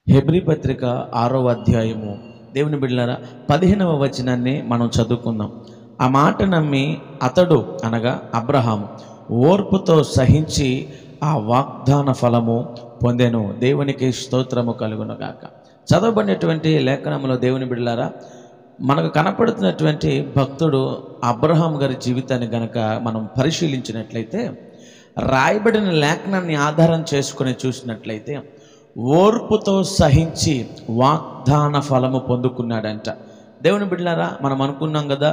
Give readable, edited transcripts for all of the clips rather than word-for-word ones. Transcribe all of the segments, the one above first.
Hebrew పత్రిక 6వ అధ్యాయము దేవుని బిడ్డలారా 15వ వచనాన్ని మనం చదువుకుందాం. ఆ మాట నమ్మి అతడు అనగా అబ్రహాము ఓర్పుతో సహించి ఆ వాగ్దాన ఫలము పొందెను. దేవునికి స్తోత్రము కలుగునుగాక. చదవబడినటువంటి లేఖనంలో దేవుని బిడ్డలారా మనకు కనపడుతున్నటువంటి భక్తుడు అబ్రహాం గారి జీవితాన్ని గనక మనం పరిశీలించినట్లయితే, రాయబడిన లేఖనాన్ని ఆధారం చేసుకుని చూసినట్లయితే ఓర్పుతో సహించి వాగ్దాన ఫలము పొందుకున్నాడంట. దేవుని బిడ్డలారా, మనం అనుకున్నాం కదా,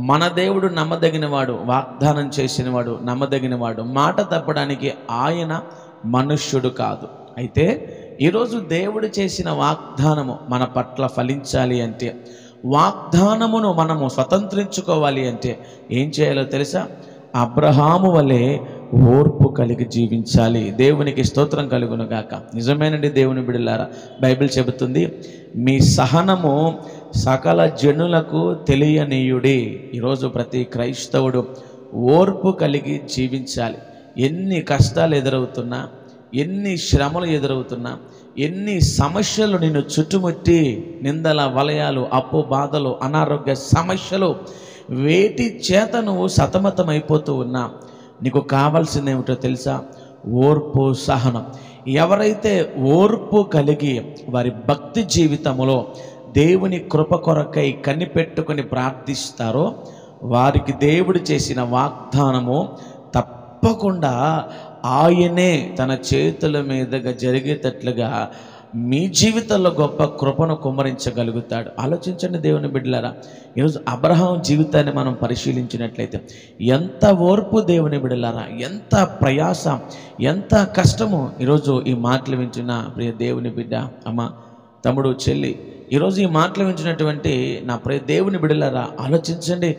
మన దేవుడు నమ్మదగినవాడు, వాగ్దానం చేసినవాడు నమ్మదగినవాడు, మాట తప్పడానికి ఆయన మనుష్యుడు కాదు. అయితే ఈరోజు దేవుడు చేసిన వాగ్దానము మన పట్ల ఫలించాలి అంటే, వాగ్దానమును మనము స్వతంత్రించుకోవాలి అంటే ఏం చేయాలో తెలుసా? అబ్రహాము వలె ఓర్పు కలిగి జీవించాలి. దేవునికి స్తోత్రం కలుగును గాక. నిజమేనండి దేవుని బిడ్డలారా, బైబిల్ చెబుతుంది, మీ సహనము సకల జనులకు తెలియనీయుడి. ఈరోజు ప్రతి క్రైస్తవుడు ఓర్పు కలిగి జీవించాలి. ఎన్ని కష్టాలు ఎదురవుతున్నా, ఎన్ని శ్రమలు ఎదురవుతున్నా, ఎన్ని సమస్యలు నిన్ను చుట్టుముట్టి, నిందల వలయాలు, అప్పు బాధలు, అనారోగ్య సమస్యలు, వేటి చేత నువ్వు సతమతమైపోతూ ఉన్నా, నీకు కావాల్సింది ఏమిటో తెలుసా? ఓర్పు, సహనం. ఎవరైతే ఓర్పు కలిగి వారి భక్తి జీవితంలో దేవుని కృప కొరకై కనిపెట్టుకొని ప్రార్థిస్తారో, వారికి దేవుడు చేసిన వాగ్దానము తప్పకుండా ఆయనే తన చేతుల మీదుగా జరిగేటట్లుగా మీ జీవితంలో గొప్ప కృపను కుమ్మరించగలుగుతాడు. ఆలోచించండి దేవుని బిడ్డలారా, ఈరోజు అబ్రహాం జీవితాన్ని మనం పరిశీలించినట్లయితే ఎంత ఓర్పు దేవుని బిడ్డలారా, ఎంత ప్రయాస, ఎంత కష్టము. ఈరోజు ఈ మాటలు వింటున్న ప్రియ దేవుని బిడ్డ, అమ్మ, తమ్ముడు, చెల్లి, ఈరోజు ఈ మాటలు వింటున్నటువంటి నా ప్రియ దేవుని బిడ్డలారా, ఆలోచించండి.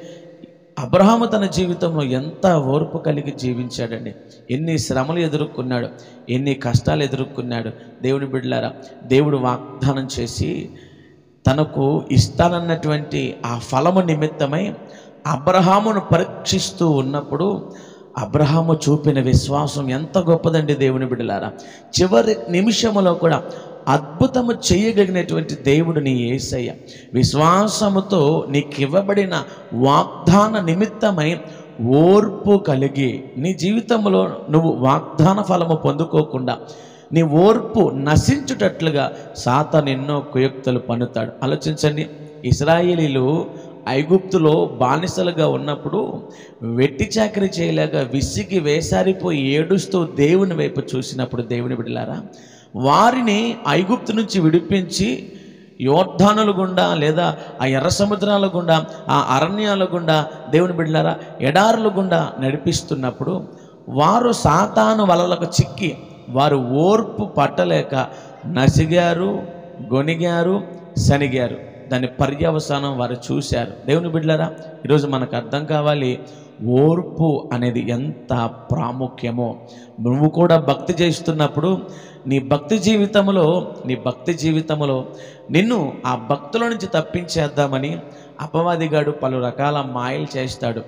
అబ్రహాము తన జీవితంలో ఎంత ఓర్పు కలిగి జీవించాడండి. ఎన్ని శ్రమలు ఎదుర్కొన్నాడు, ఎన్ని కష్టాలు ఎదుర్కొన్నాడు. దేవుని బిడ్డలారా, దేవుడు వాగ్దానం చేసి తనకు ఇస్తానన్నటువంటి ఆ ఫలము నిమిత్తమై అబ్రహామును పరీక్షిస్తూ ఉన్నప్పుడు అబ్రహాము చూపిన విశ్వాసం ఎంత గొప్పదండి దేవుని బిడ్డలారా. చివరి నిమిషములో కూడా అద్భుతము చేయగలిగినటువంటి దేవుడు నీ యేసయ్య. విశ్వాసముతో నీకు ఇవ్వబడిన వాగ్దాన నిమిత్తమై ఓర్పు కలిగి నీ జీవితంలో నువ్వు వాగ్దాన ఫలము పొందుకోకుండా నీ ఓర్పు నశించుటట్లుగా సాతాను ఎన్నో కుయుక్తులు పన్నుతాడు. ఆలోచించండి, ఇశ్రాయేలీలు ఐగుప్తులో బానిసలుగా ఉన్నప్పుడు వెట్టి చాకరీ చేయలేక విసిగి వేసారిపోయి ఏడుస్తూ దేవుని వైపు చూసినప్పుడు దేవుని బిడ్డలారా, వారిని ఐగుప్తు నుంచి విడిపించి యోర్దానుల గుండా లేదా ఆ ఎర్ర సముద్రాల గుండా, ఆ అరణ్యాల గుండా, దేవుని బిడ్డలారా, ఎడారుల గుండా నడిపిస్తున్నప్పుడు వారు సాతాను వలలకు చిక్కి వారు ఓర్పు పట్టలేక నసిగారు, గొనిగారు, శనిగారు. దాని పర్యవసానం వారు చూశారు. దేవుని బిడ్డలారా, ఈరోజు మనకు అర్థం కావాలి ఓర్పు అనేది ఎంత ప్రాముఖ్యమో. నువ్వు కూడా భక్తి చేస్తున్నప్పుడు నీ భక్తి జీవితంలో నిన్ను ఆ భక్తుల నుంచి తప్పించేద్దామని అపవాదిగాడు పలు రకాల మాయలు చేస్తాడు,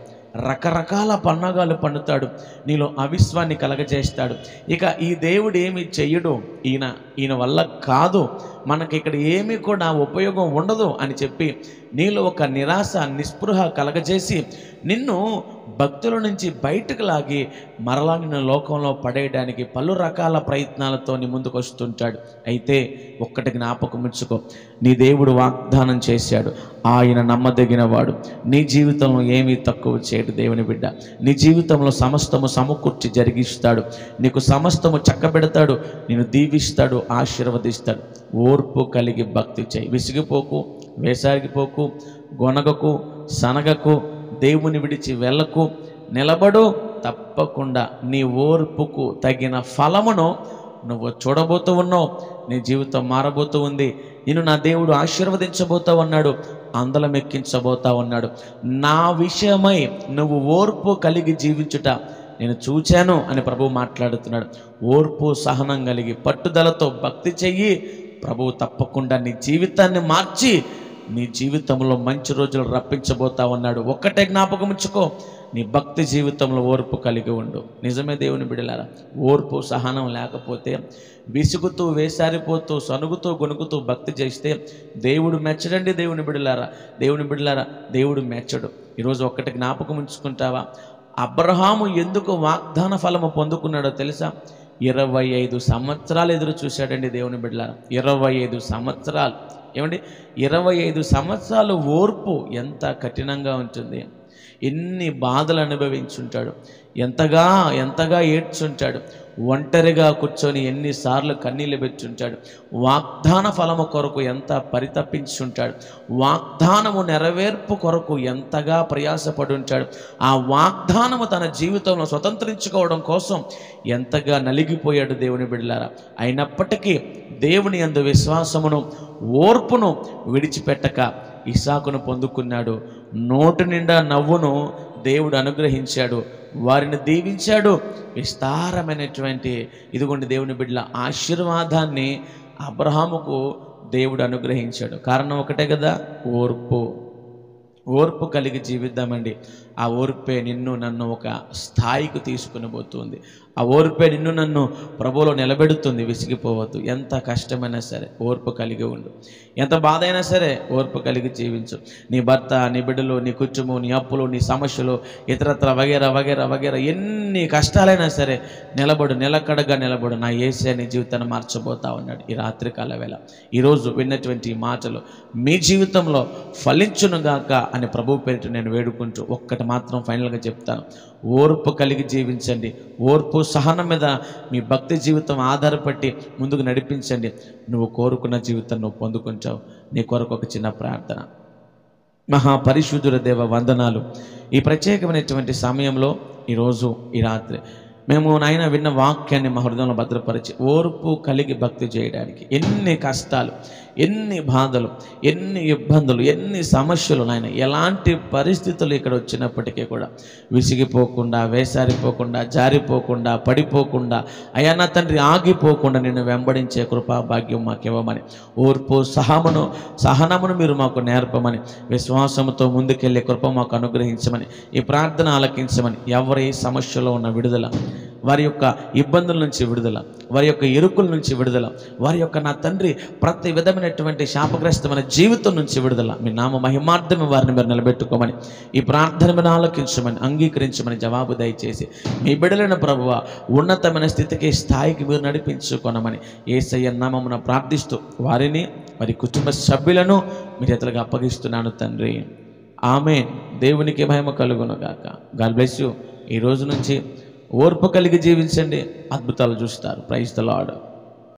రకరకాల పన్నాగాలు పన్నుతాడు, నీలో అవిశ్వాన్ని కలగజేస్తాడు. ఇక ఈ దేవుడు ఏమి చెయ్యడు, ఈయన వల్ల కాదు, మనకి ఇక్కడ ఏమీ కూడా ఉపయోగం ఉండదు అని చెప్పి నీలో ఒక నిరాశ, నిస్పృహ కలగజేసి నిన్ను భక్తుల నుంచి బయటకు లాగి మరలా నిన్ను లోకంలో పడేయడానికి పలు రకాల ప్రయత్నాలతో నీ ముందుకు వస్తుంటాడు. అయితే ఒక్కటి జ్ఞాపకం ఉంచుకో, నీ దేవుడు వాగ్దానం చేశాడు, ఆయన నమ్మదగిన వాడు. నీ జీవితంలో ఏమీ తక్కువ చేయడు దేవుని బిడ్డ. నీ జీవితంలో సమస్తము సమకూర్చి జరిగిస్తాడు, నీకు సమస్తము చక్కబెడతాడు, నిన్ను దీవిస్తాడు, ఆశీర్వదిస్తాడు. ఓర్పు కలిగి భక్తి చేయి. విసిగిపోకు, వేసారిగిపోకు, గొనగకు, సనగకు, దేవుని విడిచి వెళ్ళకు, నిలబడు. తప్పకుండా నీ ఓర్పుకు తగిన ఫలమును నువ్వు చూడబోతూ ఉన్నావు. నీ జీవితం మారబోతూ ఉంది. నేను నా దేవుడు ఆశీర్వదించబోతా ఉన్నాడు, అందలం ఎక్కించబోతా ఉన్నాడు. నా విషయమై నువ్వు ఓర్పు కలిగి జీవించుట నేను చూచాను అని ప్రభువు మాట్లాడుతున్నాడు. ఓర్పు, సహనం కలిగి పట్టుదలతో భక్తి చెయ్యి. ప్రభువు తప్పకుండా నీ జీవితాన్ని మార్చి నీ జీవితంలో మంచి రోజులు రప్పించబోతా ఉన్నాడు. ఒక్కటే జ్ఞాపకం ఉంచుకో, నీ భక్తి జీవితంలో ఓర్పు కలిగి ఉండు. నిజమే దేవుని బిడ్డలారా, ఓర్పు సహనం లేకపోతే విసుగుతూ వేసారిపోతూ సనుగుతూ గొనుగుతూ భక్తి చేస్తే దేవుడు మెచ్చడండి. దేవుని బిడ్డలారా దేవుడు మెచ్చడు. ఈరోజు ఒక్కటి జ్ఞాపకం ఉంచుకుంటావా? అబ్రహాము ఎందుకు వాగ్దాన ఫలము పొందుకున్నాడో తెలుసా? 25 సంవత్సరాలు ఎదురు చూశాడండి దేవుని బిడ్డలారా. 25 సంవత్సరాలు. ఏమండి, 25 సంవత్సరాలు ఓర్పు ఎంత కఠినంగా ఉంటుంది. ఎన్ని బాధలు అనుభవించుంటాడు, ఎంతగా ఏడ్చుంటాడు, ఒంటరిగా కూర్చొని ఎన్నిసార్లు కన్నీళ్ళు పెట్టుంటాడు, వాగ్దాన ఫలము కొరకు ఎంత పరితపించుంటాడు, వాగ్దానము నెరవేర్పు కొరకు ఎంతగా ప్రయాసపడి ఉంటాడు, ఆ వాగ్దానము తన జీవితంలో స్వతంత్రించుకోవడం కోసం ఎంతగా నలిగిపోయాడు దేవుని బిడ్డలారా. అయినప్పటికీ దేవుని యందు విశ్వాసమును ఓర్పును విడిచిపెట్టక ఇస్సాకును పొందుకున్నాడు. నోటి నిండా నవ్వును దేవుడు అనుగ్రహించాడు, వారిని దీవించాడు. విస్తారమైనటువంటి ఇదిగోండి దేవుని బిడ్డల ఆశీర్వాదాన్ని అబ్రహాముకు దేవుడు అనుగ్రహించాడు. కారణం ఒకటే కదా, ఓర్పు కలిగి జీవిద్దామండి. ఆ ఓర్పే నిన్ను నన్ను ఒక స్థాయికి తీసుకుని పోతుంది. ఆ ఓర్పే నిన్ను నన్ను ప్రభువులో నిలబెడుతుంది. విసిగిపోవద్దు. ఎంత కష్టమైనా సరే ఓర్పు కలిగి ఉండు. ఎంత బాధ అయినా సరే ఓర్పు కలిగి జీవించు. నీ భర్త, నీ బిడ్డలు, నీ కుటుంబం, నీ అప్పులు, నీ సమస్యలు, ఇతరత్ర వగేరా ఎన్ని కష్టాలైనా సరే నిలకడగా నిలబడు. నా యేసే నీ జీవితాన్ని మార్చబోతా ఉన్నాడు ఈ రాత్రికాల వేళ. ఈరోజు విన్నటువంటి ఈ మాటలు మీ జీవితంలో ఫలించునుగాక అని ప్రభువు పేరిట నేను వేడుకుంటూ ఒక్కటి మాత్రం ఫైనల్గా చెప్తాను. ఓర్పు కలిగి జీవించండి. ఓర్పు సహనం మీద మీ భక్తి జీవితం ఆధారపడి ముందుకు నడిపించండి. నువ్వు కోరుకున్న జీవితం నువ్వు పొందుకుంటావు. నీ కొరకు ఒక చిన్న ప్రార్థన. మహాపరిశుద్ధుల దేవ వందనాలు. ఈ ప్రత్యేకమైనటువంటి సమయంలో ఈరోజు ఈ రాత్రి మేము నాయన విన్న వాక్యాన్ని మా హృదయంలో భద్రపరిచి ఓర్పు కలిగి భక్తి చేయడానికి ఎన్ని కష్టాలు, ఎన్ని బాధలు, ఎన్ని ఇబ్బందులు, ఎన్ని సమస్యలు నాయన, ఎలాంటి పరిస్థితులు ఇక్కడ వచ్చినప్పటికీ కూడా విసిగిపోకుండా, వేసారిపోకుండా, జారిపోకుండా, పడిపోకుండా, అయ్యా నా తండ్రి ఆగిపోకుండా నిన్ను వెంబడించే కృపా భాగ్యం మాకు ఇవ్వమని, ఓర్పు సహనమును మీరు మాకు నేర్పమని, విశ్వాసంతో ముందుకెళ్ళే కృప మాకు అనుగ్రహించమని, ఈ ప్రార్థన ఆలకించమని, ఎవరి సమస్యలో ఉన్న విడుదల, వారి యొక్క ఇబ్బందుల నుంచి విడుదల, వారి యొక్క ఇరుకుల నుంచి విడుదల, వారి యొక్క నా తండ్రి ప్రతి విధమైనటువంటి శాపగ్రస్తమైన జీవితం నుంచి విడుదల, మీ నామ మహిమార్థమే వారిని మీరు నిలబెట్టుకోమని, ఈ ప్రార్థన మీద ఆలకించమని, అంగీకరించమని జవాబు దయచేసి మీ బిడ్డలైన ప్రభువా ఉన్నతమైన స్థితికి, స్థాయికి మీరు నడిపించుకోనమని యేసయ్య నామమున ప్రార్థిస్తూ వారిని, వారి కుటుంబ సభ్యులను మీ చేతులకు అప్పగిస్తున్నాను తండ్రి. ఆమేన్. దేవునికి మహిమ కలుగును గాక. God bless you. ఈ రోజు నుంచి ఓర్పు కలిగి జీవించండి, అద్భుతాలు చూస్తారు. Praise the lord.